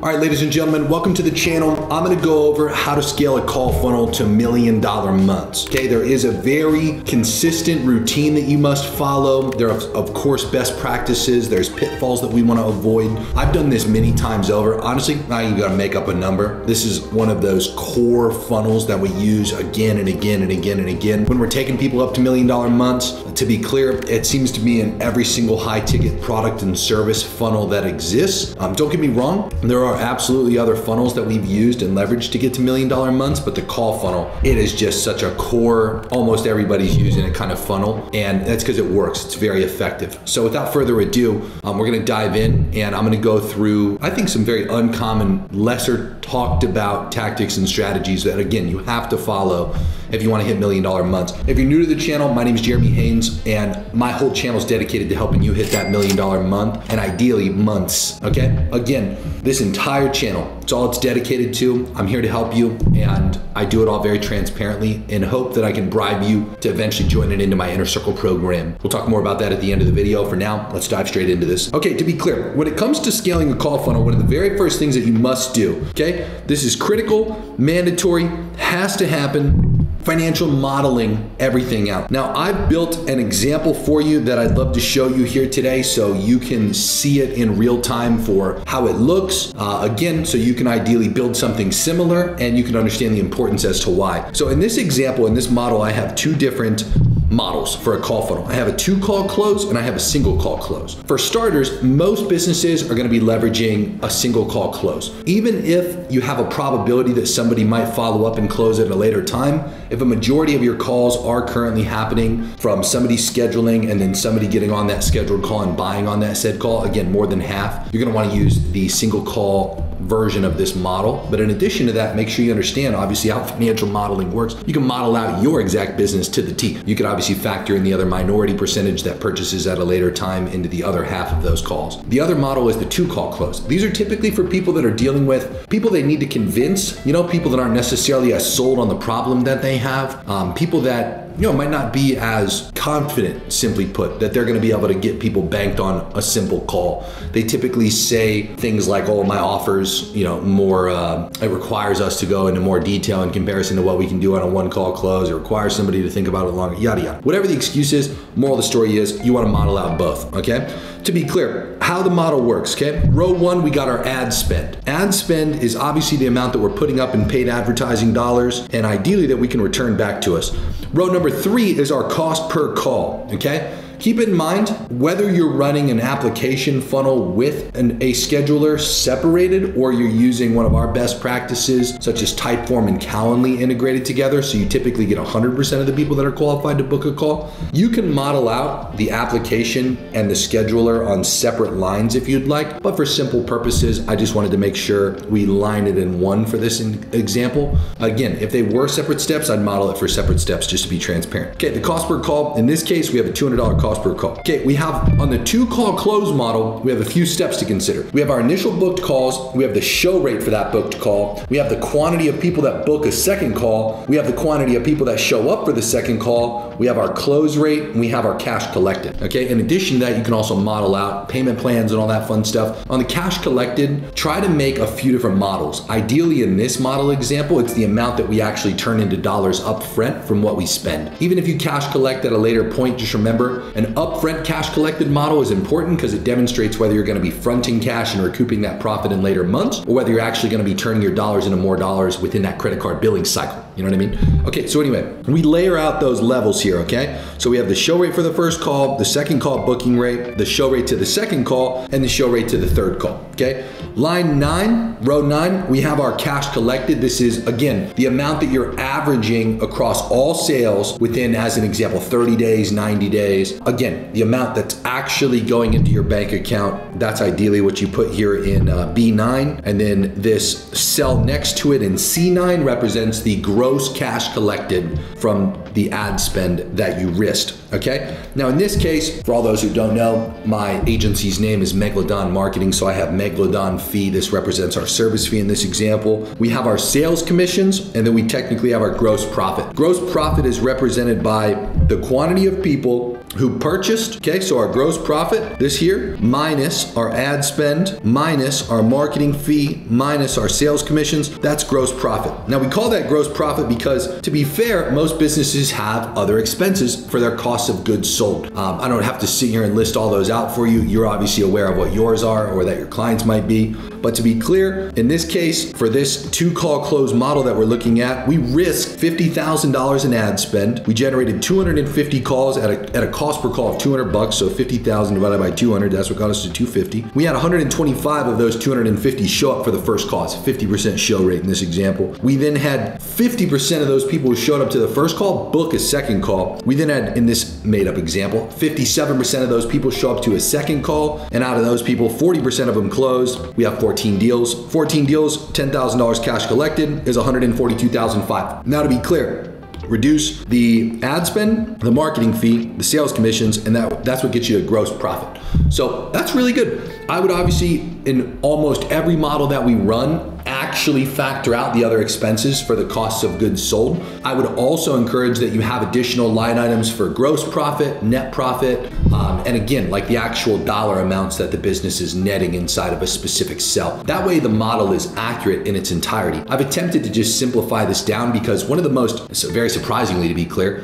All right, ladies and gentlemen, welcome to the channel. I'm gonna go over how to scale a call funnel to $1 million months. Okay, there is a very consistent routine that you must follow. There are, of course, best practices. There's pitfalls that we wanna avoid. I've done this many times over. Honestly, now you gotta make up a number. This is one of those core funnels that we use again and again and again and again. When we're taking people up to $1 million months, to be clear, it seems to be in every single high ticket product and service funnel that exists. Don't get me wrong, there are absolutely other funnels that we've used and leveraged to get to $1 million months, but the call funnel, it is just such a core, almost everybody's using it kind of funnel, and that's because it works. It's very effective. So without further ado, we're gonna dive in and I'm gonna go through, I think, some very uncommon, lesser talked about tactics and strategies that, again, you have to follow if you want to hit $1 million months. If you're new to the channel, my name is Jeremy Haynes, and my whole channel is dedicated to helping you hit that $1 million month, and ideally months, okay? Again, this entire channel, it's all it's dedicated to. I'm here to help you, and I do it all very transparently in hope that I can bribe you to eventually join it into my Inner Circle program. We'll talk more about that at the end of the video. For now, let's dive straight into this. Okay, to be clear, when it comes to scaling a call funnel, one of the very first things that you must do, okay? This is critical, mandatory, has to happen. Financial modeling everything out. Now, I've built an example for you that I'd love to show you here today so you can see it in real time for how it looks. Again, so you can ideally build something similar and you can understand the importance as to why. So in this example, in this model, I have two different models for a call funnel. I have a 2-call close and I have a single call close. For starters, most businesses are gonna be leveraging a single call close. Even if you have a probability that somebody might follow up and close at a later time, if a majority of your calls are currently happening from somebody scheduling and then somebody getting on that scheduled call and buying on that said call, again, more than half, you're gonna wanna use the single call version of this model. But in addition to that, make sure you understand obviously how financial modeling works. You can model out your exact business to the T. You could obviously factor in the other minority percentage that purchases at a later time into the other half of those calls. The other model is the 2-call close. These are typically for people that are dealing with people they need to convince, people that aren't necessarily as sold on the problem that they have, people that might not be as confident, simply put, that they're gonna be able to get people banked on a simple call. They typically say things like, oh, my offers, more, it requires us to go into more detail in comparison to what we can do on a 1-call close. It requires somebody to think about it longer, yada, yada. Whatever the excuse is, moral of the story is you wanna model out both, okay? To be clear, how the model works, okay? Row 1, we got our ad spend. Ad spend is obviously the amount that we're putting up in paid advertising dollars, and ideally that we can return back to us. Row number 3 is our cost per call, okay? Keep in mind, whether you're running an application funnel with a scheduler separated or you're using one of our best practices such as Typeform and Calendly integrated together, so you typically get 100% of the people that are qualified to book a call, you can model out the application and the scheduler on separate lines if you'd like, but for simple purposes, I just wanted to make sure we line it in one for this example. Again, if they were separate steps, I'd model it for separate steps just to be transparent. Okay, the cost per call, in this case, we have a $200 cost per call. Okay, we have on the 2-call close model, we have a few steps to consider. We have our initial booked calls, we have the show rate for that booked call, we have the quantity of people that book a second call, we have the quantity of people that show up for the second call, we have our close rate, and we have our cash collected. Okay, in addition to that, you can also model out payment plans and all that fun stuff. On the cash collected, try to make a few different models. Ideally, in this model example, it's the amount that we actually turn into dollars up front from what we spend. Even if you cash collect at a later point, just remember, an upfront cash collected model is important because it demonstrates whether you're going to be fronting cash and recouping that profit in later months, or whether you're actually going to be turning your dollars into more dollars within that credit card billing cycle. You know what I mean? Okay, so anyway, we layer out those levels here, okay? So we have the show rate for the first call, the second call booking rate, the show rate to the second call, and the show rate to the third call, okay? Line 9, row 9, we have our cash collected. This is, again, the amount that you're averaging across all sales within, as an example, 30 days, 90 days. Again, the amount that's actually going into your bank account, that's ideally what you put here in B9. And then this cell next to it in C9 represents the gross cash collected from the ad spend that you risked, okay? Now in this case, for all those who don't know, my agency's name is Megalodon Marketing, so I have Megalodon fee. This represents our service fee in this example. We have our sales commissions, and then we technically have our gross profit. Gross profit is represented by the quantity of people who purchased, okay, so our gross profit, this here, minus our ad spend, minus our marketing fee, minus our sales commissions, that's gross profit. Now we call that gross profit because, to be fair, most businesses have other expenses for their cost of goods sold. I don't have to sit here and list all those out for you. You're obviously aware of what yours are or that your clients might be. But to be clear, in this case, for this 2-call close model that we're looking at, we risked $50,000 in ad spend. We generated 250 calls at a cost per call of $200, so 50,000 divided by 200, that's what got us to 250. We had 125 of those 250 show up for the first call. It's 50% show rate in this example. We then had 50% of those people who showed up to the first call book a second call. We then had, in this made up example, 57% of those people show up to a second call, and out of those people, 40% of them closed. We have 14 deals. 14 deals, $10,000 cash collected is $142,500. Now to be clear, reduce the ad spend, the marketing fee, the sales commissions, and that's what gets you a gross profit. So that's really good. I would obviously, in almost every model that we run, actually factor out the other expenses for the costs of goods sold. I would also encourage that you have additional line items for gross profit, net profit, and again, like the actual dollar amounts that the business is netting inside of a specific cell. That way the model is accurate in its entirety. I've attempted to just simplify this down because one of the most, very surprisingly to be clear,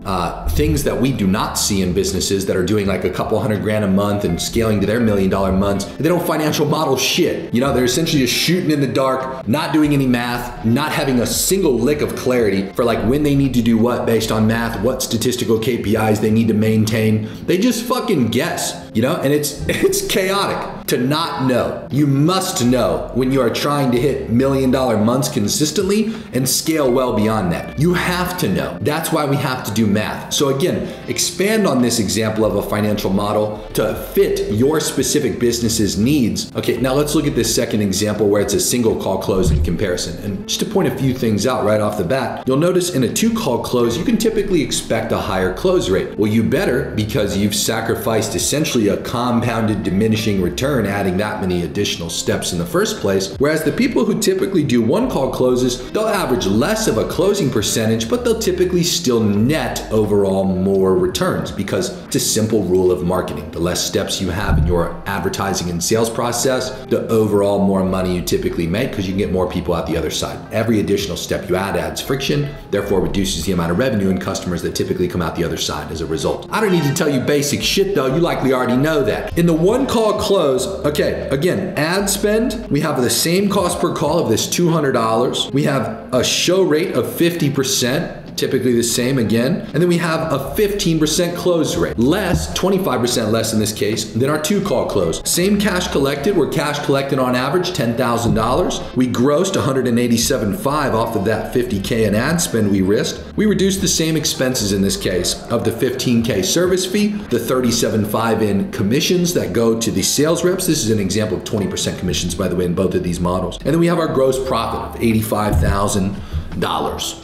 things that we do not see in businesses that are doing like a couple $100,000 a month and scaling to their $1 million months, they don't financial model shit. You know, they're essentially just shooting in the dark, not doing any math, not having a single lick of clarity for like when they need to do what based on math, what statistical KPIs they need to maintain. They just fucking guess, you know, and it's chaotic to not know. You must know when you are trying to hit $1 million months consistently and scale well beyond that. You have to know. That's why we have to do math. So again, expand on this example of a financial model to fit your specific business's needs. Okay, now let's look at this second example where it's a single call close in comparison. And just to point a few things out right off the bat, you'll notice in a 2-call close, you can typically expect a higher close rate. Well, you better, because you've sacrificed essentially a compounded diminishing return adding that many additional steps in the first place. Whereas the people who typically do 1-call closes, they'll average less of a closing percentage, but they'll typically still net overall more returns because it's a simple rule of marketing. The less steps you have in your advertising and sales process, the overall more money you typically make because you can get more people out the other side. Every additional step you add adds friction, therefore reduces the amount of revenue and customers that typically come out the other side as a result. I don't need to tell you basic shit though, you likely already know that. In the 1-call close, okay, again, ad spend, we have the same cost per call of this $200. We have a show rate of 50%. Typically the same again. And then we have a 15% close rate. Less, 25% less in this case, than our 2-call close. Same cash collected, we're cash collected on average $10,000. We grossed $187,500 off of that $50K in ad spend we risked. We reduced the same expenses in this case of the $15K service fee, the $37,500 in commissions that go to the sales reps. This is an example of 20% commissions, by the way, in both of these models. And then we have our gross profit of $85,000.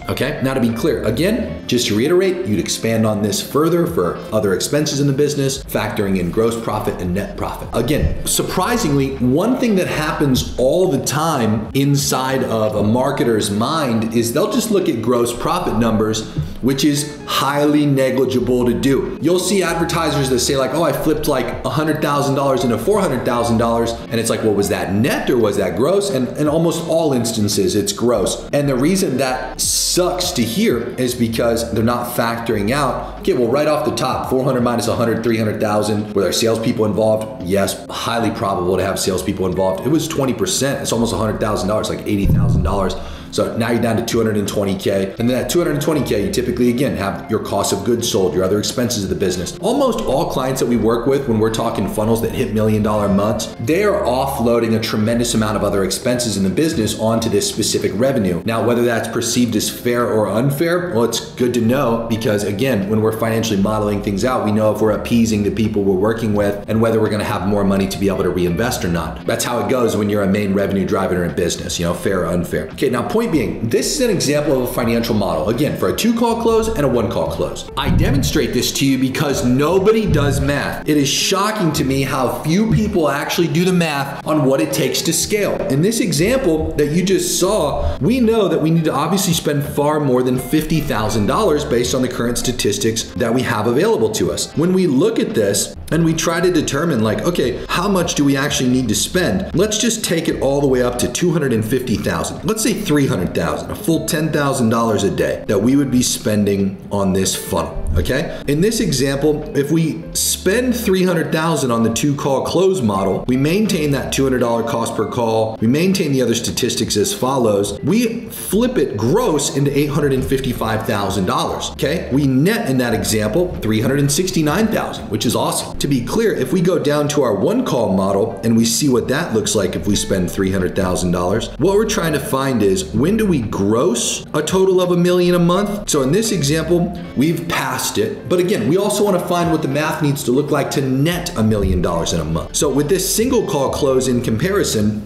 Okay, now to be clear, again, just to reiterate, you'd expand on this further for other expenses in the business, factoring in gross profit and net profit. Again, surprisingly, one thing that happens all the time inside of a marketer's mind is they'll just look at gross profit numbers, which is highly negligible to do. You'll see advertisers that say like, oh, I flipped like $100,000 into $400,000. And it's like, well, was that net or was that gross? And in almost all instances, it's gross. And the reason that sucks to hear is because they're not factoring out, okay, well, right off the top, 400 minus 100, 300,000, were there salespeople involved? Yes, highly probable to have salespeople involved. It was 20%, it's almost $100,000, like $80,000. So now you're down to 220K. And then at 220K, you typically, again, have your cost of goods sold, your other expenses of the business. Almost all clients that we work with, when we're talking funnels that hit $1 million months, they are offloading a tremendous amount of other expenses in the business onto this specific revenue. Now, whether that's perceived as fair or unfair, well, it's good to know because, again, when we're financially modeling things out, we know if we're appeasing the people we're working with and whether we're gonna have more money to be able to reinvest or not. That's how it goes when you're a main revenue driver in a business, you know, fair or unfair. Okay, now point point being, this is an example of a financial model, again, for a 2-call close and a 1-call close. I demonstrate this to you because nobody does math. It is shocking to me how few people actually do the math on what it takes to scale. In this example that you just saw, we know that we need to obviously spend far more than $50,000 based on the current statistics that we have available to us. When we look at this and we try to determine like, okay, how much do we actually need to spend? Let's just take it all the way up to $250,000. Let's say $300,000, a full $10,000 a day that we would be spending on this funnel. Okay? In this example, if we spend $300,000 on the 2-call close model, we maintain that $200 cost per call, we maintain the other statistics as follows, we flip it gross into $855,000. Okay? We net in that example $369,000, which is awesome. To be clear, if we go down to our 1-call model and we see what that looks like if we spend $300,000, what we're trying to find is when do we gross a total of $1 million a month? So in this example, we've passed it. But again, we also want to find what the math needs to look like to net $1 million in a month. So with this single call close in comparison,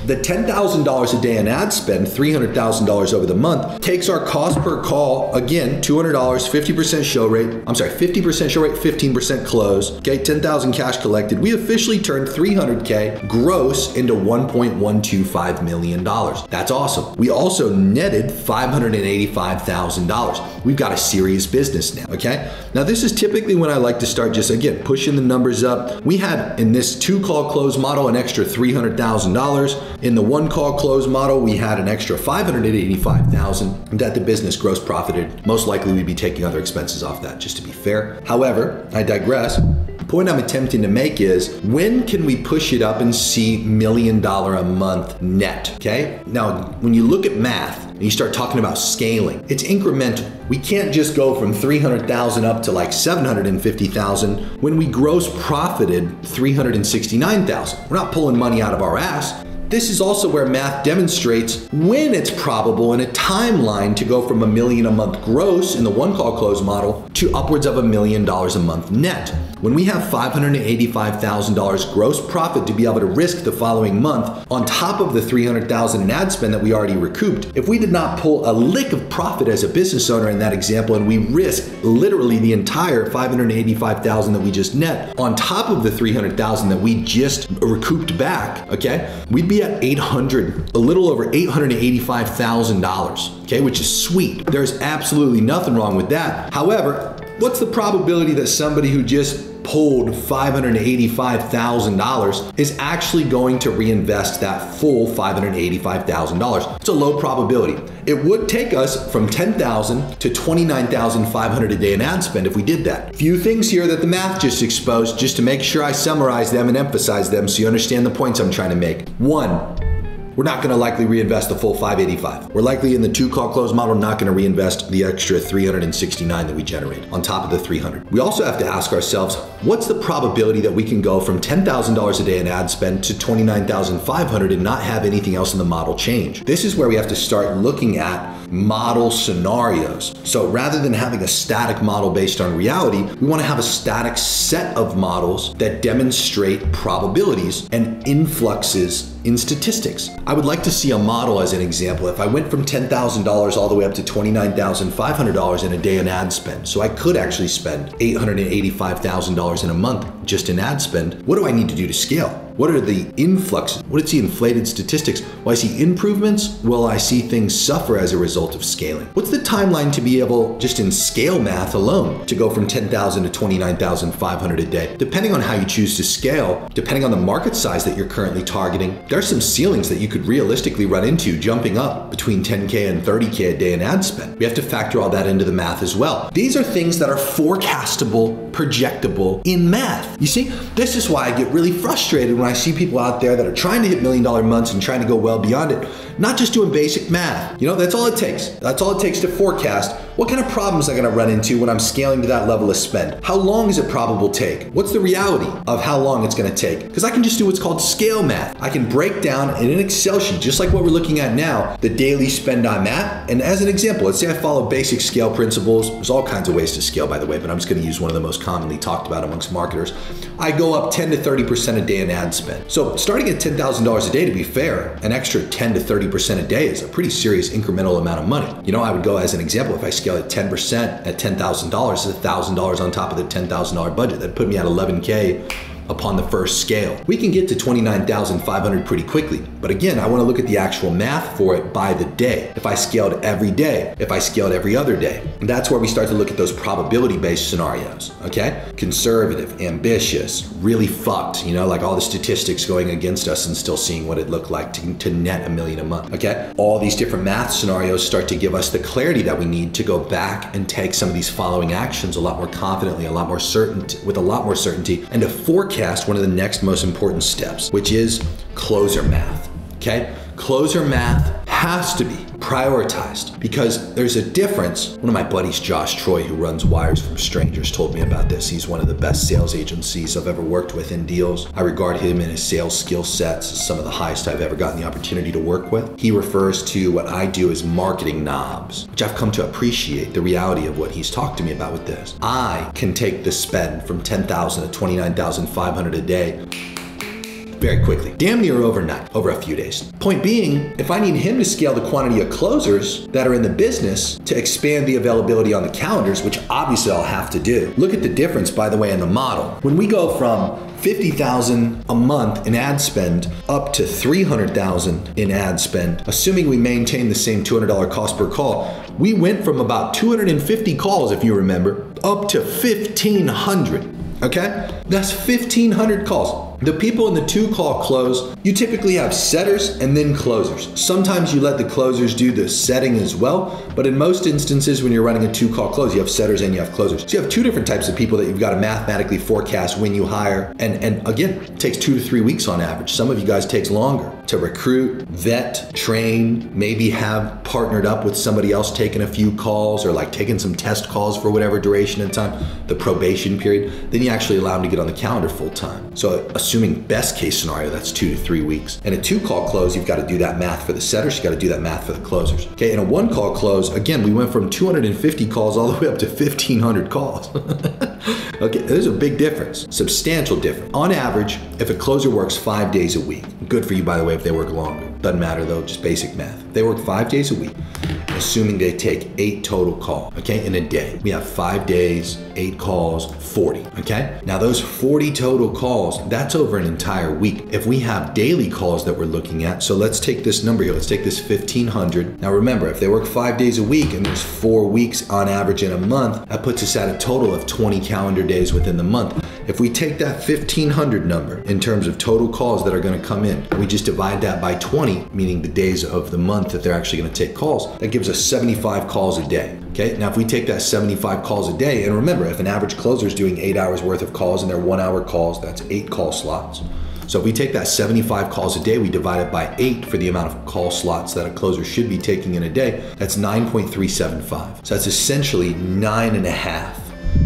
the $10,000 a day in ad spend, $300,000 over the month, takes our cost per call, again, $200, 50% show rate, 50% show rate, 15% close, okay, 10,000 cash collected. We officially turned $300K gross into $1.125 million. That's awesome. We also netted $585,000. We've got a serious business now, okay? Now this is typically when I like to start just, again, pushing the numbers up. We had in this 2-call close model an extra $300,000. In the 1-call close model, we had an extra $585,000 that the business gross profited. Most likely we'd be taking other expenses off that, just to be fair. However, I digress. The point I'm attempting to make is when can we push it up and see $1 million a month net, okay? Now, when you look at math and you start talking about scaling, it's incremental. We can't just go from 300,000 up to like 750,000 when we gross profited 369,000. We're not pulling money out of our ass. This is also where math demonstrates when it's probable in a timeline to go from $1 million a month gross in the 1-call close model to upwards of $1 million a month net. When we have $585,000 gross profit to be able to risk the following month on top of the $300,000 in ad spend that we already recouped, if we did not pull a lick of profit as a business owner in that example and we risk literally the entire $585,000 that we just net on top of the $300,000 that we just recouped back, okay, we'd be at a little over $885,000, okay, which is sweet. There's absolutely nothing wrong with that. However, what's the probability that somebody who just pulled $585,000 is actually going to reinvest that full $585,000? It's a low probability. It would take us from $10,000 to $29,500 a day in ad spend if we did that. Few things here that the math just exposed, just to make sure I summarize them and emphasize them so you understand the points I'm trying to make. One, we're not gonna likely reinvest the full 585. We're likely in the 2-call close model not gonna reinvest the extra 369 that we generate on top of the 300. We also have to ask ourselves, what's the probability that we can go from $10,000 a day in ad spend to $29,500 and not have anything else in the model change? This is where we have to start looking at model scenarios. So rather than having a static model based on reality, we wanna have a static set of models that demonstrate probabilities and influxes in statistics. I would like to see a model as an example. If I went from $10,000 all the way up to $29,500 in a day in ad spend, so I could actually spend $885,000 in a month just in ad spend, what do I need to do to scale? What are the influxes? What is the inflated statistics? Will I see improvements? Will I see things suffer as a result of scaling? What's the timeline to be able, just in scale math alone, to go from $10,000 to $29,500 a day? Depending on how you choose to scale, depending on the market size that you're currently targeting, there are some ceilings that you could realistically run into jumping up between 10K and 30K a day in ad spend. We have to factor all that into the math as well. These are things that are forecastable, projectable in math. You see, this is why I get really frustrated when I see people out there that are trying to hit $1 million months and trying to go well beyond it, not just doing basic math. You know, that's all it takes. That's all it takes to forecast What kind of problems am I gonna run into when I'm scaling to that level of spend? How long is it probable take? What's the reality of how long it's gonna take? Because I can just do what's called scale math. I can break down in an Excel sheet, just like what we're looking at now, the daily spend I'm at. And as an example, let's say I follow basic scale principles. There's all kinds of ways to scale, by the way, but I'm just gonna use one of the most commonly talked about amongst marketers. I go up 10 to 30% a day in ad spend. So starting at $10,000 a day, to be fair, an extra 10 to 30% a day is a pretty serious incremental amount of money. You know, I would go as an example, if I scale at 10% at $10,000, it's $1,000 on top of the $10,000 budget. That'd put me at 11K upon the first scale. We can get to 29,500 pretty quickly. But again, I wanna look at the actual math for it by the day. If I scaled every day, if I scaled every other day, and that's where we start to look at those probability-based scenarios, okay? Conservative, ambitious, really fucked, you know, like all the statistics going against us and still seeing what it looked like to net $1 million a month, okay? All these different math scenarios start to give us the clarity that we need to go back and take some of these following actions a lot more confidently, with a lot more certainty, and to forecast one of the next most important steps, which is closer math, okay? Closer math has to be prioritized because there's a difference. One of my buddies, Josh Troy, who runs Wires from Strangers, told me about this. He's one of the best sales agencies I've ever worked with in deals. I regard him and his sales skill sets as some of the highest I've ever gotten the opportunity to work with. He refers to what I do as marketing knobs, which I've come to appreciate the reality of what he's talked to me about with this. I can take the spend from 10,000 to 29,500 a day very quickly, damn near overnight, over a few days. Point being, if I need him to scale the quantity of closers that are in the business to expand the availability on the calendars, which obviously I'll have to do. Look at the difference, by the way, in the model. When we go from 50,000 a month in ad spend up to 300,000 in ad spend, assuming we maintain the same $200 cost per call, we went from about 250 calls, if you remember, up to 1,500. Okay? That's 1,500 calls. The people in the 2-call close, you typically have setters and then closers. Sometimes you let the closers do the setting as well, but in most instances when you're running a 2-call close, you have setters and you have closers. So you have two different types of people that you've got to mathematically forecast when you hire. And again, it takes 2 to 3 weeks on average. Some of you guys takes longer to recruit, vet, train, maybe have partnered up with somebody else taking a few calls or like taking some test calls for whatever duration of time, the probation period. Then you actually allow them to get on the calendar full time. So assuming best case scenario, that's 2 to 3 weeks. And a 2-call close, you've got to do that math for the setters, you got to do that math for the closers. Okay, in a 1-call close, again, we went from 250 calls all the way up to 1,500 calls. Okay, there's a big difference, substantial difference. On average, if a closer works 5 days a week, good for you, by the way, if they work longer. Doesn't matter though, just basic math. If they work 5 days a week, assuming they take 8 total calls, okay, in a day. We have 5 days, 8 calls, 40, okay? Now those 40 total calls, that's over an entire week. If we have daily calls that we're looking at, so let's take this number here, let's take this 1,500. Now remember, if they work 5 days a week and there's 4 weeks on average in a month, that puts us at a total of 20 calendar days within the month. If we take that 1,500 number in terms of total calls that are gonna come in, we just divide that by 20, meaning the days of the month that they're actually gonna take calls, that gives us 75 calls a day. Okay, now if we take that 75 calls a day, and remember, if an average closer is doing 8 hours worth of calls and they're 1-hour calls, that's 8 call slots. So if we take that 75 calls a day, we divide it by 8 for the amount of call slots that a closer should be taking in a day, that's 9.375. So that's essentially 9.5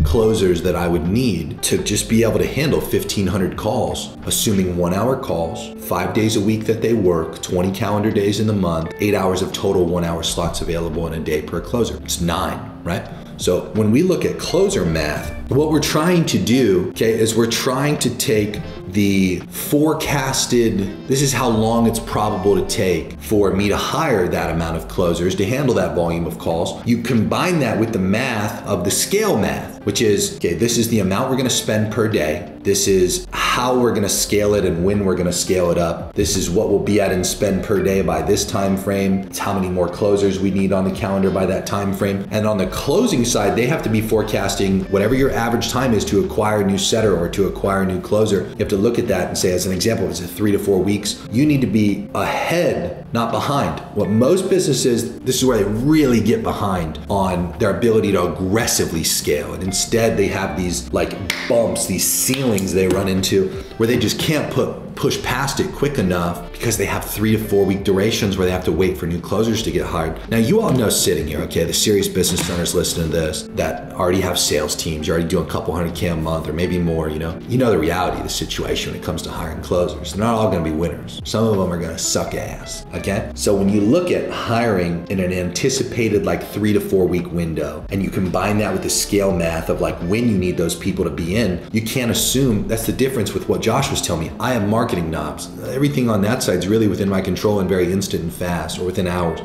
closers that I would need to just be able to handle 1,500 calls, assuming 1-hour calls, 5 days a week that they work, 20 calendar days in the month, 8 hours of total 1-hour slots available in a day per closer. It's 9, right? So when we look at closer math, what we're trying to do, okay, is we're trying to take the forecasted, this is how long it's probable to take for me to hire that amount of closers to handle that volume of calls. You combine that with the math of the scale math, which is, okay, this is the amount we're gonna spend per day. This is how we're gonna scale it and when we're gonna scale it up. This is what we'll be at in spend per day by this time frame. It's how many more closers we need on the calendar by that time frame. And on the closing side, they have to be forecasting whatever your average time is to acquire a new setter or to acquire a new closer. You have to look at that and say, as an example, if it's 3 to 4 weeks, you need to be ahead, not behind. What most businesses, this is where they really get behind on their ability to aggressively scale. And instead they have these like bumps, these ceilings they run into where they just can't put push past it quick enough because they have 3 to 4 week durations where they have to wait for new closers to get hired. Now, you all know sitting here, okay, the serious business owners listening to this that already have sales teams, you're already doing a couple $100K a month or maybe more, you know the reality of the situation when it comes to hiring closers. They're not all gonna be winners. Some of them are gonna suck ass, okay? So when you look at hiring in an anticipated like 3 to 4 week window, and you combine that with the scale math of like when you need those people to be in, you can't assume. That's the difference with what Josh was telling me. I have marketing knobs. Everything on that side is really within my control and very instant and fast, or within hours.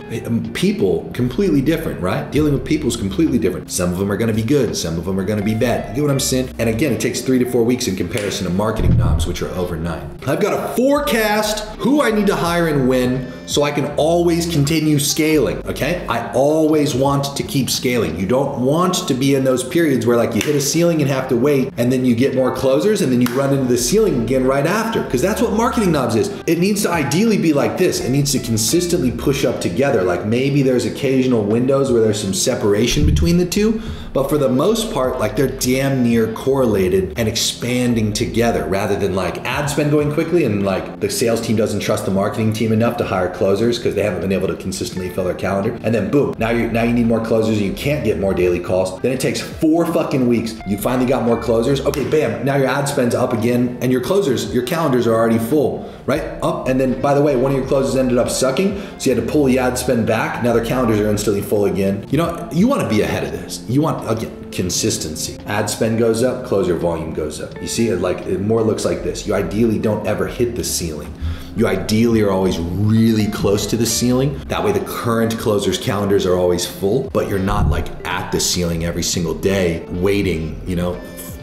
People, completely different, right? Dealing with people is completely different. Some of them are gonna be good, some of them are gonna be bad. You get what I'm saying? And again, it takes 3 to 4 weeks in comparison to marketing knobs, which are overnight. I've got to forecast who I need to hire and when, so I can always continue scaling, okay? I always want to keep scaling. You don't want to be in those periods where like you hit a ceiling and have to wait, and then you get more closers, and then you run into the ceiling again right after, because that's what marketing knobs is. It needs to ideally be like this. It needs to consistently push up together. Like maybe there's occasional windows where there's some separation between the two, but for the most part, like they're damn near correlated and expanding together, rather than like ad spend going quickly and like the sales team doesn't trust the marketing team enough to hire closers because they haven't been able to consistently fill their calendar. And then boom, now you need more closers and you can't get more daily calls. Then it takes 4 fucking weeks. You finally got more closers. Okay, bam, now your ad spend's up again and your closers, your calendars are already full, right? Up. And then by the way, one of your closers ended up sucking, so you had to pull the ad spend back. Now their calendars are instantly full again. You know, you want to be ahead of this. You want, again, consistency. Ad spend goes up, closer volume goes up. You see it like, it more looks like this. You ideally don't ever hit the ceiling. You ideally are always really close to the ceiling. That way the current closers' calendars are always full, but you're not like at the ceiling every single day waiting, you know,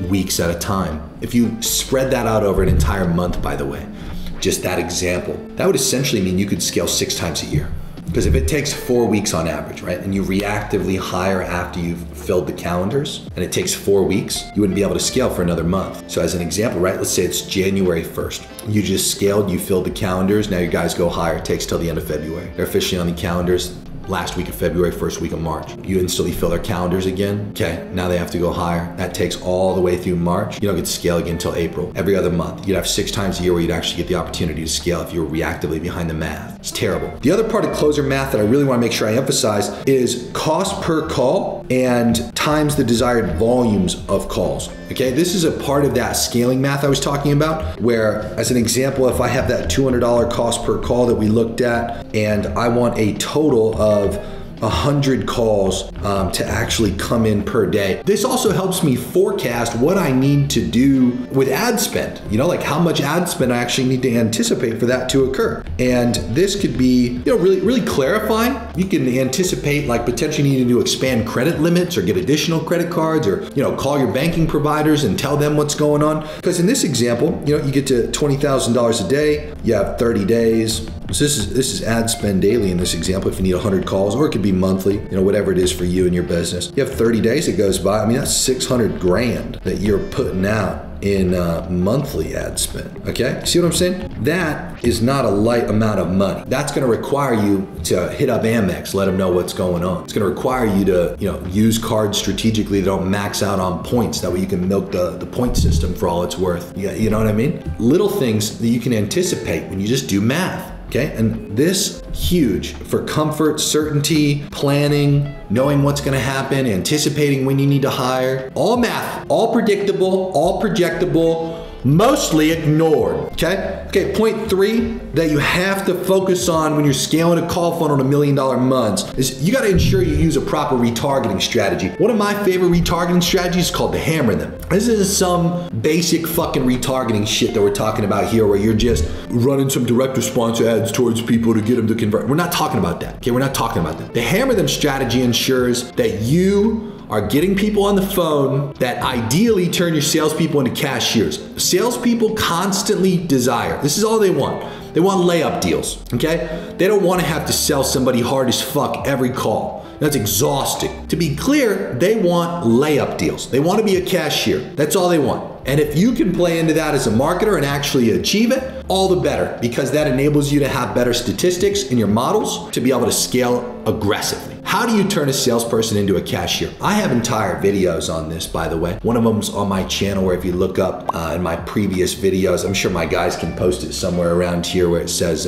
weeks at a time. If you spread that out over an entire month, by the way, just that example, that would essentially mean you could scale 6 times a year. Because if it takes 4 weeks on average, right, and you reactively hire after you've filled the calendars, and it takes 4 weeks, you wouldn't be able to scale for another month. So as an example, right, let's say it's January 1st. You just scaled, you filled the calendars, now your guys go hire. It takes till the end of February. They're officially on the calendars last week of February, first week of March. You instantly fill their calendars again. Okay, now they have to go hire. That takes all the way through March. You don't get to scale again until April. Every other month. You'd have 6 times a year where you'd actually get the opportunity to scale if you were reactively behind the math. It's terrible. The other part of closer math that I really want to make sure I emphasize is cost per call and times the desired volumes of calls. Okay, this is a part of that scaling math I was talking about, where as an example, if I have that $200 cost per call that we looked at, and I want a total of 100 calls to actually come in per day. This also helps me forecast what I need to do with ad spend. You know, like how much ad spend I actually need to anticipate for that to occur. And this could be, you know, really clarifying. You can anticipate like potentially needing to expand credit limits or get additional credit cards, or, you know, call your banking providers and tell them what's going on. Because in this example, you know, you get to $20,000 a day, you have 30 days. So this is ad spend daily in this example, if you need 100 calls, or it could be monthly, you know, whatever it is for you and your business. You have 30 days that goes by. I mean, that's 600 grand that you're putting out in monthly ad spend, okay? See what I'm saying? That is not a light amount of money. That's gonna require you to hit up Amex, let them know what's going on. It's gonna require you to, you know, use cards strategically that don't max out on points. That way you can milk the point system for all it's worth. You know what I mean? Little things that you can anticipate when you just do math. Okay, and this huge for comfort, certainty, planning, knowing what's gonna happen, anticipating when you need to hire. All math, all predictable, all projectable, mostly ignored, okay? Okay, point 3 that you have to focus on when you're scaling a call funnel to $1 million months is you gotta ensure you use a proper retargeting strategy. One of my favorite retargeting strategies is called the hammer them. This is some basic fucking retargeting shit that we're talking about here, where you're just running some direct response ads towards people to get them to convert. We're not talking about that, okay? We're not talking about that. The hammer them strategy ensures that you are getting people on the phone that ideally turn your salespeople into cashiers. Salespeople constantly desire, this is all they want. They want layup deals, okay? They don't want to have to sell somebody hard as fuck every call. That's exhausting. To be clear, they want layup deals. They want to be a cashier. That's all they want. And if you can play into that as a marketer and actually achieve it, all the better, because that enables you to have better statistics in your models to be able to scale aggressively. How do you turn a salesperson into a cashier? I have entire videos on this, by the way. One of them's on my channel, where if you look up in my previous videos, I'm sure my guys can post it somewhere around here, where it says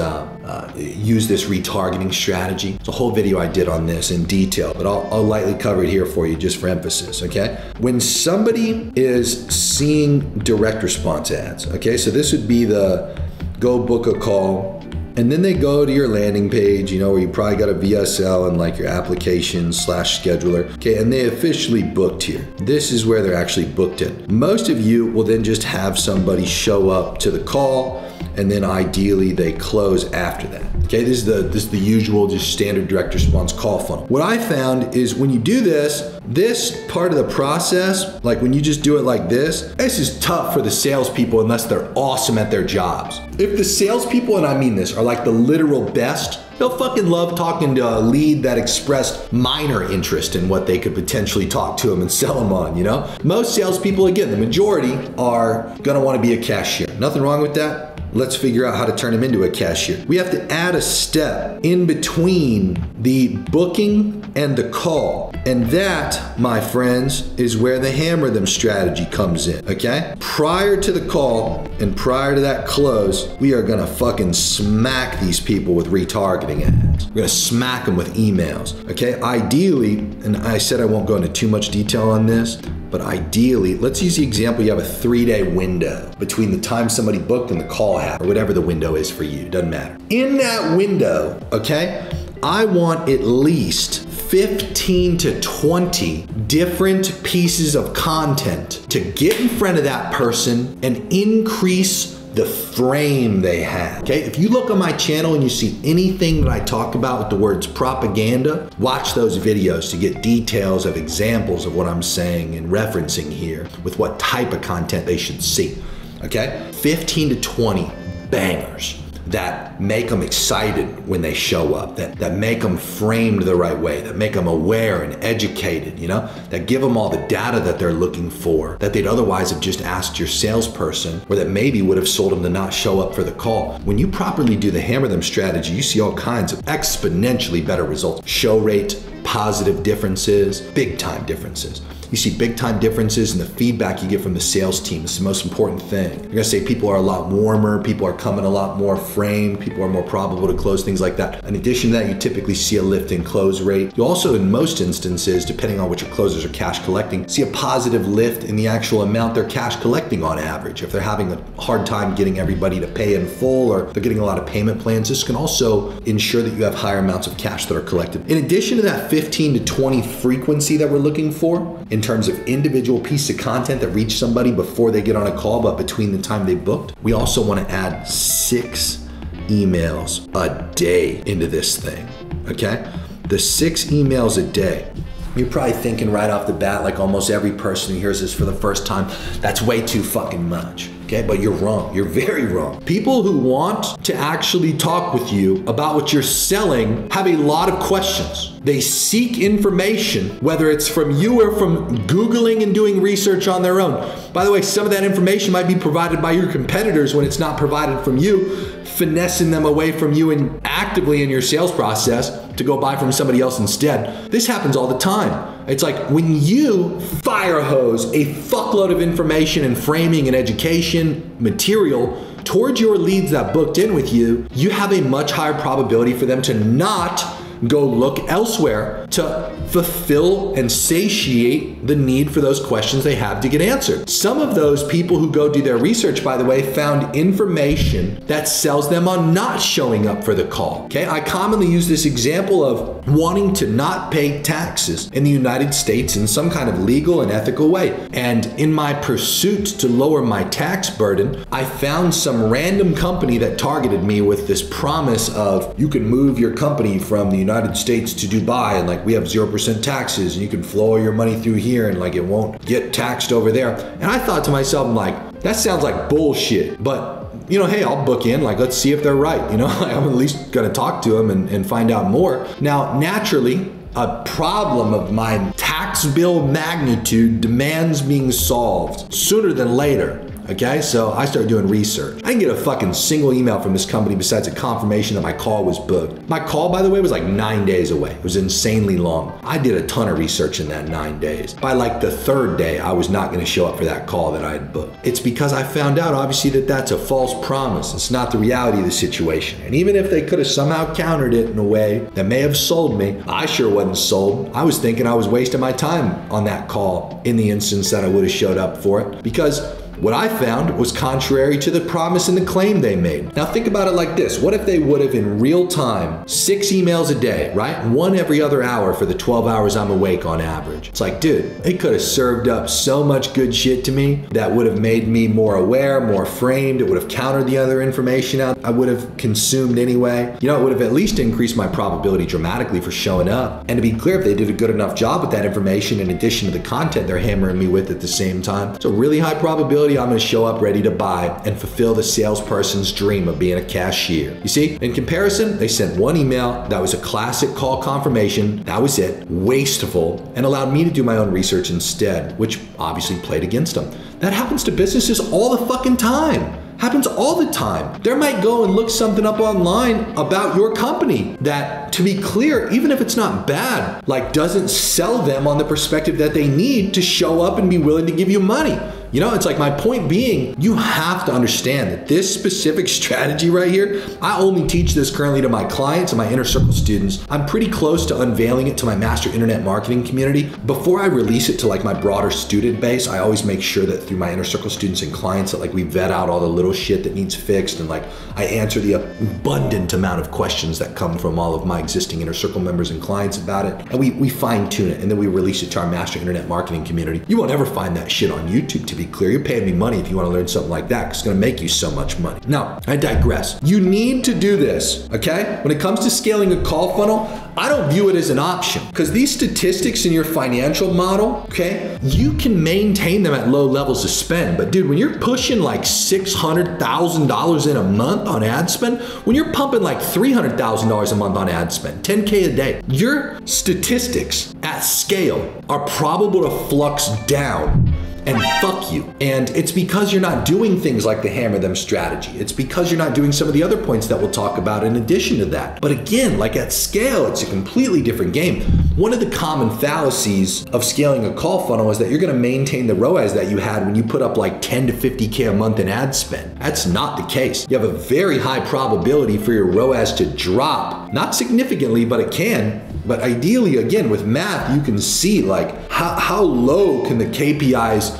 use this retargeting strategy. It's a whole video I did on this in detail, but I'll lightly cover it here for you just for emphasis, okay? When somebody is seeing direct response ads, okay, so this would be the go book a call, and then they go to your landing page, you know, where you probably got a VSL and like your application / scheduler, okay, and they officially booked here. This is where they're actually booked in. Most of you will then just have somebody show up to the call, and then ideally they close after that. Okay, this is the usual, just standard direct response call funnel. What I found is when you do this part of the process, like when you just do it like this is tough for the salespeople unless they're awesome at their jobs. If the salespeople, and I mean this, are like the literal best, they'll fucking love talking to a lead that expressed minor interest in what they could potentially talk to them and sell them on, you know? Most salespeople, again, the majority, are gonna wanna be a cashier. Nothing wrong with that. Let's figure out how to turn them into a cashier. We have to add a step in between the booking and the call. And that, my friends, is where the hammer them strategy comes in, okay? Prior to the call and prior to that close, we are gonna fucking smack these people with retargeting ads. We're gonna smack them with emails, okay? Ideally, and I said I won't go into too much detail on this, but ideally, let's use the example, you have a 3-day window between the time somebody booked and the call happened, or whatever the window is for you, doesn't matter. In that window, okay, I want at least 15 to 20 different pieces of content to get in front of that person and increase the frame they have, okay? If you look on my channel and you see anything that I talk about with the words propaganda, watch those videos to get details of examples of what I'm saying and referencing here with what type of content they should see, okay? 15 to 20 bangers that make them excited when they show up, that make them framed the right way, that make them aware and educated, you know, that give them all the data that they're looking for, that they'd otherwise have just asked your salesperson, or that maybe would have sold them to not show up for the call. When you properly do the hammer them strategy, you see all kinds of exponentially better results. Show rate, positive differences, big time differences. You see big time differences in the feedback you get from the sales team. It's the most important thing. You're gonna say people are a lot warmer, people are coming a lot more framed, people are more probable to close, things like that. In addition to that, you typically see a lift in close rate. You also, in most instances, depending on what your closers are cash collecting, see a positive lift in the actual amount they're cash collecting on average. If they're having a hard time getting everybody to pay in full, or they're getting a lot of payment plans, this can also ensure that you have higher amounts of cash that are collected. In addition to that 15 to 20 frequency that we're looking for, in terms of individual piece of content that reach somebody before they get on a call, but between the time they booked, we also want to add 6 emails a day into this thing, okay? The 6 emails a day. You're probably thinking right off the bat, like almost every person who hears this for the first time, that's way too fucking much. Okay, but you're wrong. You're very wrong. People who want to actually talk with you about what you're selling have a lot of questions. They seek information, whether it's from you or from Googling and doing research on their own. By the way, some of that information might be provided by your competitors when it's not provided from you, finessing them away from you and actively in your sales process to go buy from somebody else instead. This happens all the time. It's like when you fire hose a fuckload of information and framing and education material towards your leads that booked in with you, you have a much higher probability for them to not go look elsewhere to fulfill and satiate the need for those questions they have to get answered. Some of those people who go do their research, by the way, found information that sells them on not showing up for the call. Okay, I commonly use this example of wanting to not pay taxes in the United States in some kind of legal and ethical way. And in my pursuit to lower my tax burden, I found some random company that targeted me with this promise of you can move your company from the United States to Dubai and like we have 0% taxes and you can flow all your money through here and like it won't get taxed over there. And I thought to myself, I'm like, that sounds like bullshit, but you know, hey, I'll book in, like, let's see if they're right. You know, I'm at least gonna talk to them and find out more. Now, naturally, a problem of my tax bill magnitude demands being solved sooner than later. okay? So I started doing research. I didn't get a fucking single email from this company besides a confirmation that my call was booked. My call, by the way, was like 9 days away. It was insanely long. I did a ton of research in that 9 days. By like the third day, I was not gonna show up for that call that I had booked. It's because I found out, obviously, that that's a false promise. It's not the reality of the situation. And even if they could have somehow countered it in a way that may have sold me, I sure wasn't sold. I was thinking I was wasting my time on that call in the instance that I would have showed up for it, because what I found was contrary to the promise and the claim they made. Now think about it like this. What if they would have in real time, 6 emails a day, right? 1 every other hour for the 12 hours I'm awake on average. It's like, dude, they could have served up so much good shit to me that would have made me more aware, more framed. It would have countered the other information out I would have consumed anyway. You know, it would have at least increased my probability dramatically for showing up. And to be clear, if they did a good enough job with that information in addition to the content they're hammering me with at the same time, it's a really high probability I'm gonna show up ready to buy and fulfill the salesperson's dream of being a cashier. You see, in comparison, they sent 1 email that was a classic call confirmation, that was it, wasteful, and allowed me to do my own research instead, which obviously played against them. That happens to businesses all the fucking time. Happens all the time. They might go and look something up online about your company that, to be clear, even if it's not bad, like doesn't sell them on the perspective that they need to show up and be willing to give you money. You know, it's like, my point being, you have to understand that this specific strategy right here, I only teach this currently to my clients and my inner circle students. I'm pretty close to unveiling it to my master internet marketing community. Before I release it to like my broader student base, I always make sure that through my inner circle students and clients that like we vet out all the little shit that needs fixed, and like I answer the abundant amount of questions that come from all of my existing inner circle members and clients about it. And we fine tune it, and then we release it to our master internet marketing community. You won't ever find that shit on YouTube, to be clear. You're paying me money if you want to learn something like that, because it's going to make you so much money. Now, I digress. You need to do this, okay? When it comes to scaling a call funnel, I don't view it as an option, because these statistics in your financial model, okay, you can maintain them at low levels of spend. But dude, when you're pushing like $600,000 in a month on ad spend, when you're pumping like $300,000 a month on ad spend, 10K a day, your statistics at scale are probable to flux down and fuck you. And it's because you're not doing things like the hammer them strategy. It's because you're not doing some of the other points that we'll talk about in addition to that. But again, like at scale, it's a completely different game. One of the common fallacies of scaling a call funnel is that you're gonna maintain the ROAS that you had when you put up like 10 to 50K a month in ad spend. That's not the case. You have a very high probability for your ROAS to drop, not significantly, but it can. But ideally, again, with math, you can see like how low can the KPIs,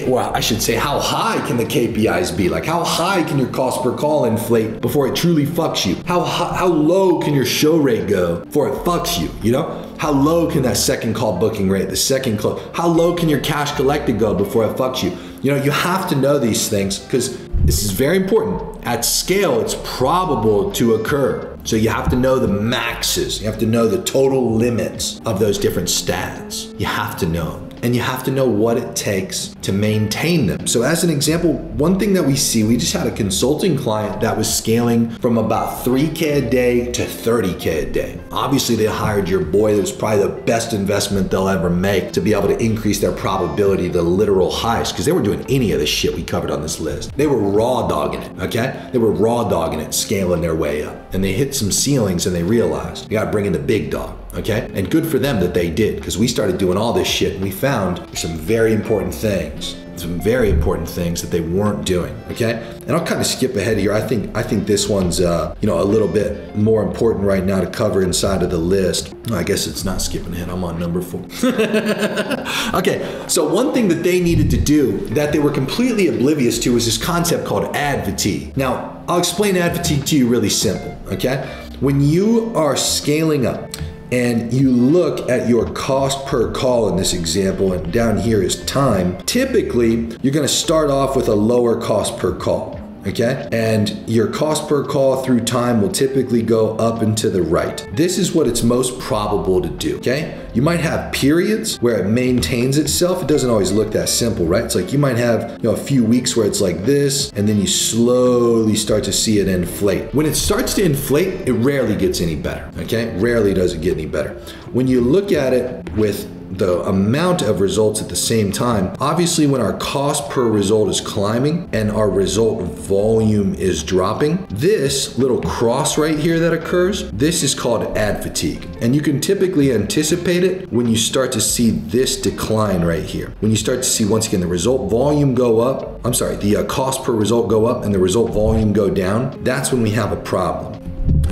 well, I should say, how high can the KPIs be? Like how high can your cost per call inflate before it truly fucks you? How low can your show rate go before it fucks you, you know? How low can that second call booking rate, the second call, how low can your cash collected go before it fucks you? You know, you have to know these things because this is very important. At scale, it's probable to occur. So you have to know the maxes. You have to know the total limits of those different stats. You have to know them. And you have to know what it takes to maintain them. So as an example, one thing that we see, we just had a consulting client that was scaling from about 3K a day to 30K a day. Obviously they hired your boy. That was probably the best investment they'll ever make to be able to increase their probability to the literal highest, because they weren't doing any of the shit we covered on this list. They were raw dogging it, okay? They were raw dogging it, scaling their way up. And they hit some ceilings and they realized, you gotta bring in the big dog. Okay? And good for them that they did, because we started doing all this shit and we found some very important things that they weren't doing, okay? And I'll kind of skip ahead here. I think this one's a little bit more important right now to cover inside of the list. No, I guess it's not skipping ahead. I'm on number 4. Okay, so one thing that they needed to do that they were completely oblivious to was this concept called ad fatigue. Now, I'll explain ad fatigue to you really simple, okay? When you are scaling up, and you look at your cost per call in this example, and down here is time, typically you're gonna start off with a lower cost per call, okay? And your cost per call through time will typically go up and to the right. This is what it's most probable to do, okay? You might have periods where it maintains itself. It doesn't always look that simple, right? It's like you might have a few weeks where it's like this, and then you slowly start to see it inflate. When it starts to inflate, it rarely gets any better, okay? Rarely does it get any better. When you look at it with the amount of results at the same time. Obviously, when our cost per result is climbing and our result volume is dropping, this little cross right here that occurs, this is called ad fatigue. And you can typically anticipate it when you start to see this decline right here. When you start to see, once again, the result volume go up, the cost per result go up and the result volume go down, that's when we have a problem,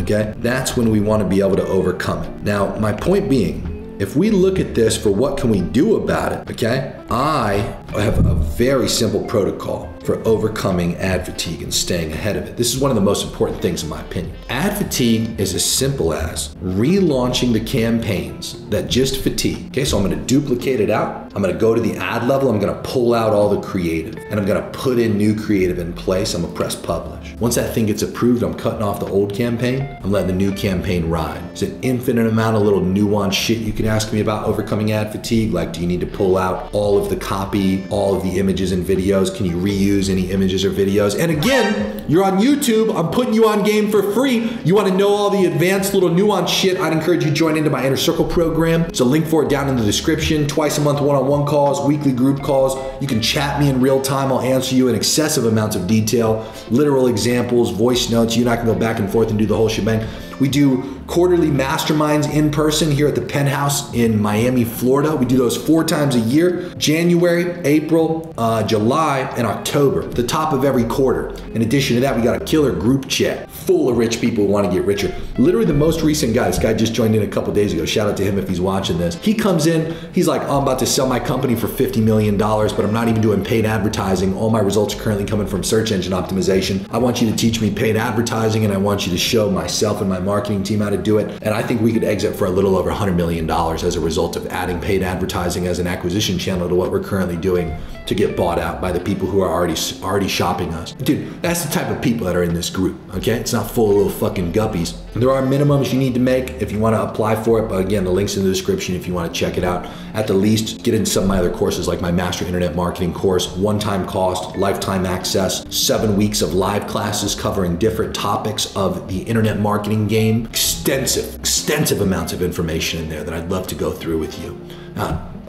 okay? That's when we want to be able to overcome it. Now, my point being, if we look at this for what can we do about it, okay? I have a very simple protocol for overcoming ad fatigue and staying ahead of it. This is one of the most important things in my opinion. Ad fatigue is as simple as relaunching the campaigns that just fatigue. Okay, so I'm gonna duplicate it out. I'm gonna go to the ad level. I'm gonna pull out all the creative and I'm gonna put in new creative in place. I'm gonna press publish. Once that thing gets approved, I'm cutting off the old campaign. I'm letting the new campaign ride. It's an infinite amount of little nuanced shit you can ask me about overcoming ad fatigue. Like, do you need to pull out all of the copy, all of the images and videos? Can you reuse any images or videos? And again, you're on YouTube. I'm putting you on game for free. You want to know all the advanced little nuanced shit? I'd encourage you to join into my Inner Circle program. There's a link for it down in the description. Twice a month one-on-one calls, weekly group calls. You can chat me in real time. I'll answer you in excessive amounts of detail, literal examples, voice notes. You and I can go back and forth and do the whole shebang. We do quarterly masterminds in person here at the Penthouse in Miami, Florida. We do those 4 times a year: January, April, July, and October, the top of every quarter. In addition to that, we got a killer group chat full of rich people who want to get richer. Literally the most recent guy, this guy just joined in a couple days ago. Shout out to him if he's watching this. He comes in, he's like, oh, I'm about to sell my company for $50 million, but I'm not even doing paid advertising. All my results are currently coming from search engine optimization. I want you to teach me paid advertising and I want you to show myself and my marketing team how to do it. And I think we could exit for a little over $100 million as a result of adding paid advertising as an acquisition channel to what we're currently doing to get bought out by the people who are already shopping us. Dude, that's the type of people that are in this group, okay? It's not full of little fucking guppies. There are minimums you need to make if you want to apply for it, but again, the link's in the description if you want to check it out. At the least, get into some of my other courses like my Master Internet Marketing course, one-time cost, lifetime access, 7 weeks of live classes covering different topics of the internet marketing game. Extensive amounts of information in there that I'd love to go through with you.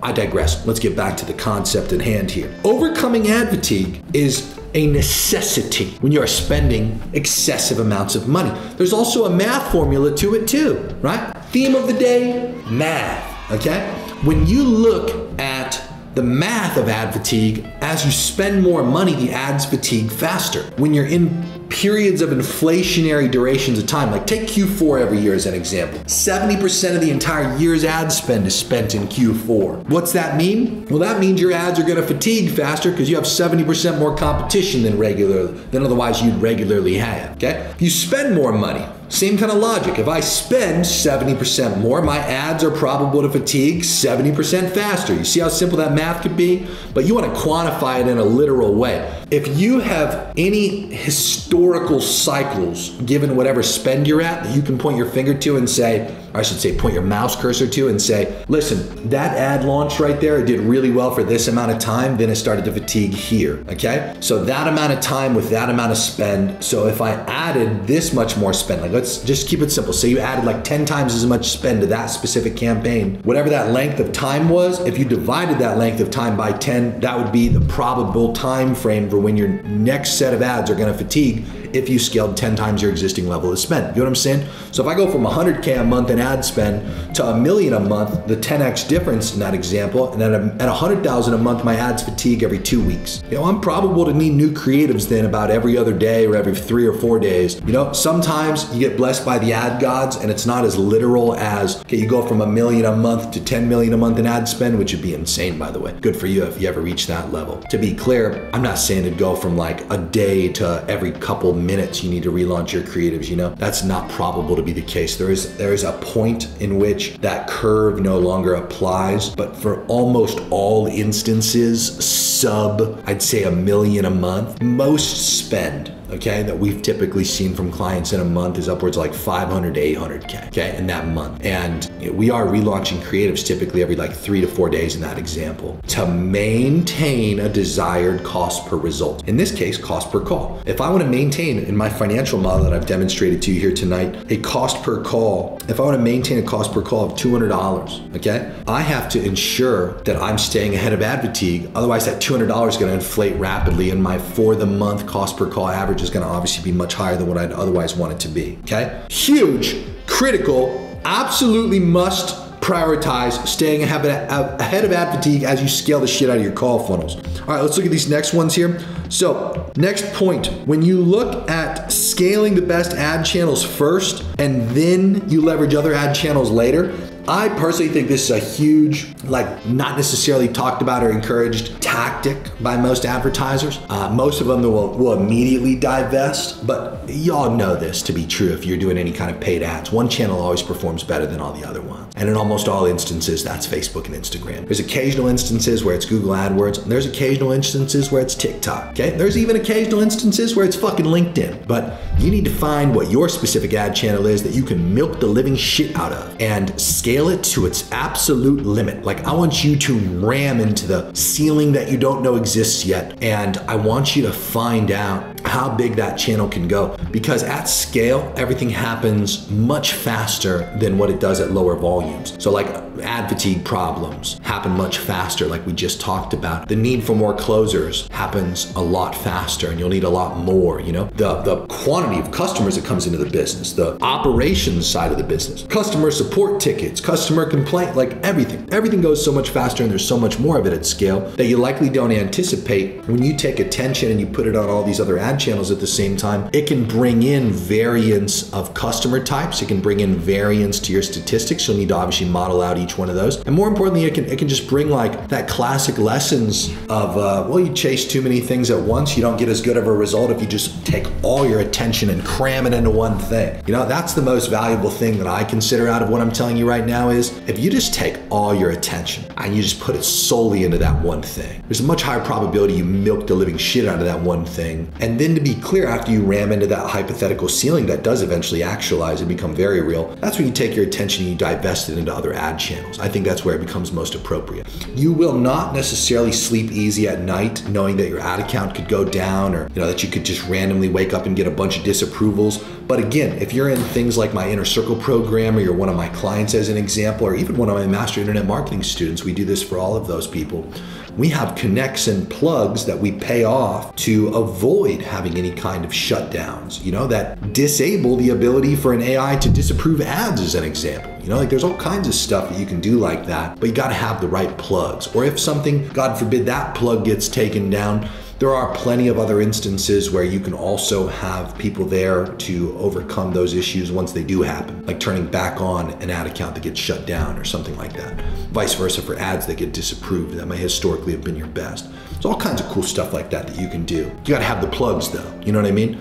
I digress. Let's get back to the concept at hand here. Overcoming ad fatigue is a necessity when you are spending excessive amounts of money. There's also a math formula to it too, right? Theme of the day, math, okay? When you look at the math of ad fatigue, as you spend more money, the ads fatigue faster. When you're in periods of inflationary durations of time, like take Q4 every year as an example. 70% of the entire year's ad spend is spent in Q4. What's that mean? Well, that means your ads are gonna fatigue faster because you have 70% more competition than otherwise you'd regularly have, okay? If you spend more money, same kind of logic. If I spend 70% more, my ads are probable to fatigue 70% faster. You see how simple that math could be? But you want to quantify it in a literal way. If you have any historical cycles, given whatever spend you're at, that you can point your finger to and say, or I should say point your mouse cursor to and say, listen, that ad launch right there, it did really well for this amount of time, then it started to fatigue here, okay? So that amount of time with that amount of spend, so if I added this much more spend, like let's just keep it simple. Say you added like 10 times as much spend to that specific campaign. Whatever that length of time was, if you divided that length of time by 10, that would be the probable time frame for when your next set of ads are gonna fatigue if you scaled 10 times your existing level of spend. You know what I'm saying? So if I go from 100K a month in ad spend to $1 million a month, the 10x difference in that example, and then at 100,000 a month, my ads fatigue every 2 weeks. You know, I'm probable to need new creatives then about every other day or every 3 or 4 days. You know, sometimes you get blessed by the ad gods and it's not as literal as, okay, you go from $1 million a month to 10 million a month in ad spend, which would be insane, by the way. Good for you if you ever reach that level. To be clear, I'm not saying to go from like a day to every couple minutes you need to relaunch your creatives, you know? That's not probable to be the case. There is a point in which that curve no longer applies, but for almost all instances, I'd say $1 million a month, most spend, okay, that we've typically seen from clients in a month is upwards of like 500 to 800K, okay, in that month. And we are relaunching creatives typically every like 3 to 4 days in that example to maintain a desired cost per result. In this case, cost per call. If I want to maintain in my financial model that I've demonstrated to you here tonight, a cost per call, if I want to maintain a cost per call of $200, okay, I have to ensure that I'm staying ahead of ad fatigue. Otherwise, that $200 is going to inflate rapidly, and my for the month cost per call average is going to obviously be much higher than what I'd otherwise want it to be. Okay, huge, critical, absolutely must prioritize staying ahead of ad fatigue as you scale the shit out of your call funnels. All right, let's look at these next ones here. So next point, when you look at scaling the best ad channels first and then you leverage other ad channels later, I personally think this is a huge, like, not necessarily talked about or encouraged tactic by most advertisers. Most of them will immediately divest, but y'all know this to be true if you're doing any kind of paid ads. One channel always performs better than all the other ones. And in almost all instances, that's Facebook and Instagram. There's occasional instances where it's Google AdWords, and there's occasional instances where it's TikTok, okay? There's even occasional instances where it's fucking LinkedIn. But you need to find what your specific ad channel is that you can milk the living shit out of and scale it to its absolute limit. Like, I want you to ram into the ceiling that you don't know exists yet. And I want you to find out how big that channel can go, because at scale, everything happens much faster than what it does at lower volumes. So like ad fatigue problems happen much faster, like we just talked about. The need for more closers happens a lot faster, and you'll need a lot more, you know? The quantity of customers that comes into the business, the operations side of the business, customer support tickets, customer complaint, like everything goes so much faster, and there's so much more of it at scale that you likely don't anticipate. When you take attention and you put it on all these other ad channels at the same time, it can bring in variance of customer types. It can bring in variance to your statistics. You'll need to obviously model out each one of those. And more importantly, it can just bring like that classic lessons of, well, you chase too many things at once. You don't get as good of a result if you just take all your attention and cram it into one thing. You know, that's the most valuable thing that I consider out of what I'm telling you right now is if you just take all your attention and you just put it solely into that one thing, there's a much higher probability you milk the living shit out of that one thing. And then to be clear, after you ram into that hypothetical ceiling that does eventually actualize and become very real, that's when you take your attention and you divest it into other ad channels. I think that's where it becomes most appropriate. You will not necessarily sleep easy at night knowing that your ad account could go down, or that you could just randomly wake up and get a bunch of disapprovals. But again, if you're in things like my Inner Circle program, or you're one of my clients as an example, or even one of my Master Internet Marketing students, we do this for all of those people. We have connects and plugs that we pay off to avoid having any kind of shutdowns, that disable the ability for an AI to disapprove ads as an example. Like there's all kinds of stuff that you can do like that, but you gotta have the right plugs. Or if something, God forbid, that plug gets taken down, there are plenty of other instances where you can also have people there to overcome those issues once they do happen, like turning back on an ad account that gets shut down or something like that. Vice versa for ads that get disapproved that may historically have been your best. There's all kinds of cool stuff like that that you can do. You gotta have the plugs though, you know what I mean?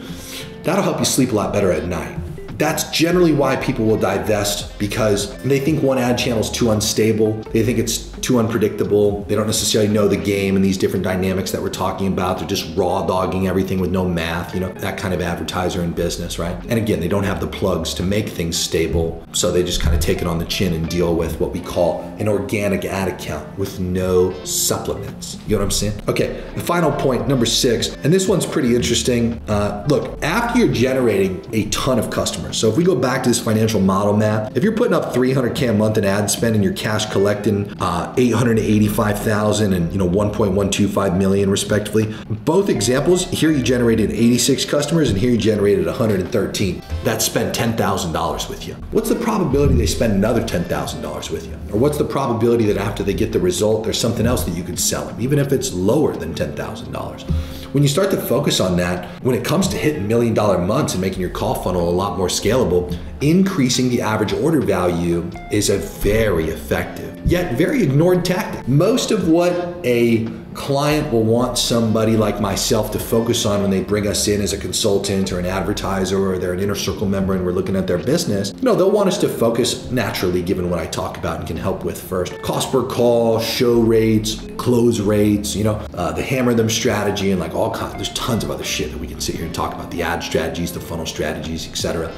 That'll help you sleep a lot better at night. That's generally why people will divest, because they think one ad channel is too unstable. They think it's too unpredictable. They don't necessarily know the game and these different dynamics that we're talking about. They're just raw dogging everything with no math, that kind of advertiser in business, right? And again, they don't have the plugs to make things stable. So they just kind of take it on the chin and deal with what we call an organic ad account with no supplements. You know what I'm saying? Okay, the final point, number 6, and this one's pretty interesting. Look, after you're generating a ton of customers, so if we go back to this financial model map, if you're putting up $300K a month in ad spend and your cash collecting $885,000 and 1.125 million respectively, both examples, here you generated 86 customers and here you generated 113 that spent $10,000 with you. What's the probability they spend another $10,000 with you? Or what's the probability that after they get the result, there's something else that you could sell them, even if it's lower than $10,000? When you start to focus on that, when it comes to hitting $1 million months and making your call funnel a lot more scalable, increasing the average order value is a very effective, yet very ignored tactic. Most of what a client will want somebody like myself to focus on when they bring us in as a consultant or an advertiser, or they're an inner circle member and we're looking at their business, they'll want us to focus naturally, given what I talk about and can help with first. Cost per call, show rates, close rates, the hammer them strategy, and like all kinds, there's tons of other shit that we can sit here and talk about, the ad strategies, the funnel strategies, etc.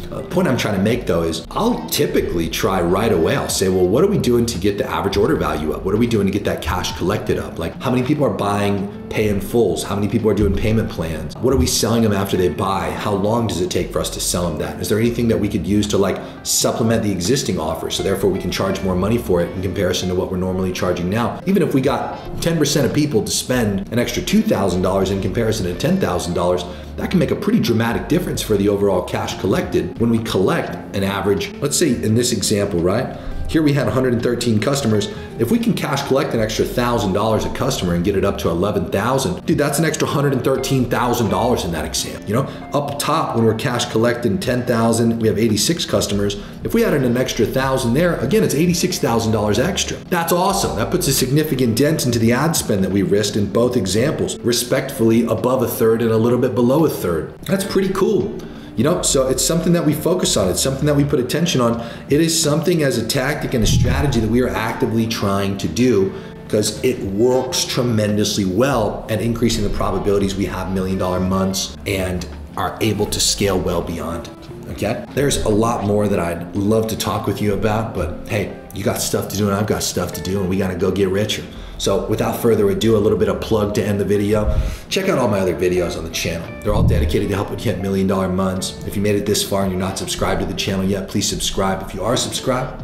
The point I'm trying to make though is I'll typically try right away. I'll say, well, what are we doing to get the average order value up? What are we doing to get that cash collected up? Like, how many people are buying pay in fulls? How many people are doing payment plans? What are we selling them after they buy? How long does it take for us to sell them that? Is there anything that we could use to like supplement the existing offer, so therefore we can charge more money for it in comparison to what we're normally charging now? Even if we got 10% of people to spend an extra $2,000 in comparison to $10,000, that can make a pretty dramatic difference for the overall cash collected when we collect an average. Let's say in this example, right? Here we had 113 customers. If we can cash collect an extra $1,000 a customer and get it up to 11,000, dude, that's an extra $113,000 in that example. Up top when we're cash collecting 10,000, we have 86 customers. If we added an extra 1,000 there, again, it's $86,000 extra. That's awesome. That puts a significant dent into the ad spend that we risked in both examples, respectfully above a third and a little bit below a third. That's pretty cool. So it's something that we focus on. It's something that we put attention on. It is something as a tactic and a strategy that we are actively trying to do, because it works tremendously well at increasing the probabilities we have $1 million months and are able to scale well beyond. Okay? There's a lot more that I'd love to talk with you about, but hey, you got stuff to do and I've got stuff to do, and we gotta go get richer. So without further ado, a little bit of plug to end the video. Check out all my other videos on the channel. They're all dedicated to helping you hit $1 million months. If you made it this far and you're not subscribed to the channel yet, please subscribe. If you are subscribed,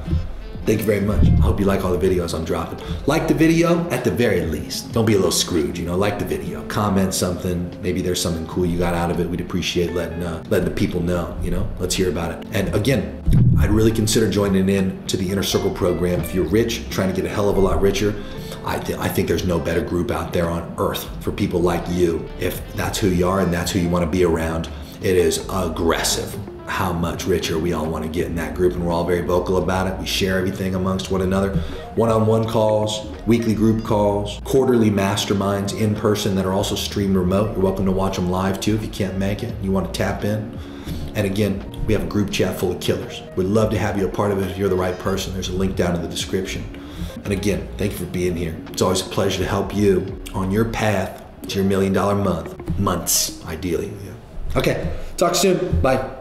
thank you very much. I hope you like all the videos I'm dropping. Like the video at the very least. Don't be a little Scrooge, like the video. Comment something. Maybe there's something cool you got out of it. We'd appreciate letting the people know, Let's hear about it. And again, I'd really consider joining in to the Inner Circle program. If you're rich, trying to get a hell of a lot richer, I think there's no better group out there on earth for people like you. If that's who you are and that's who you want to be around, it is aggressive how much richer we all want to get in that group, and we're all very vocal about it. We share everything amongst one another. One-on-one calls, weekly group calls, quarterly masterminds in person that are also streamed remote. You're welcome to watch them live too if you can't make it. You want to tap in. And again, we have a group chat full of killers. We'd love to have you a part of it if you're the right person. There's a link down in the description. And again, thank you for being here. It's always a pleasure to help you on your path to your $1 million months, ideally. Yeah. Okay, talk soon. Bye.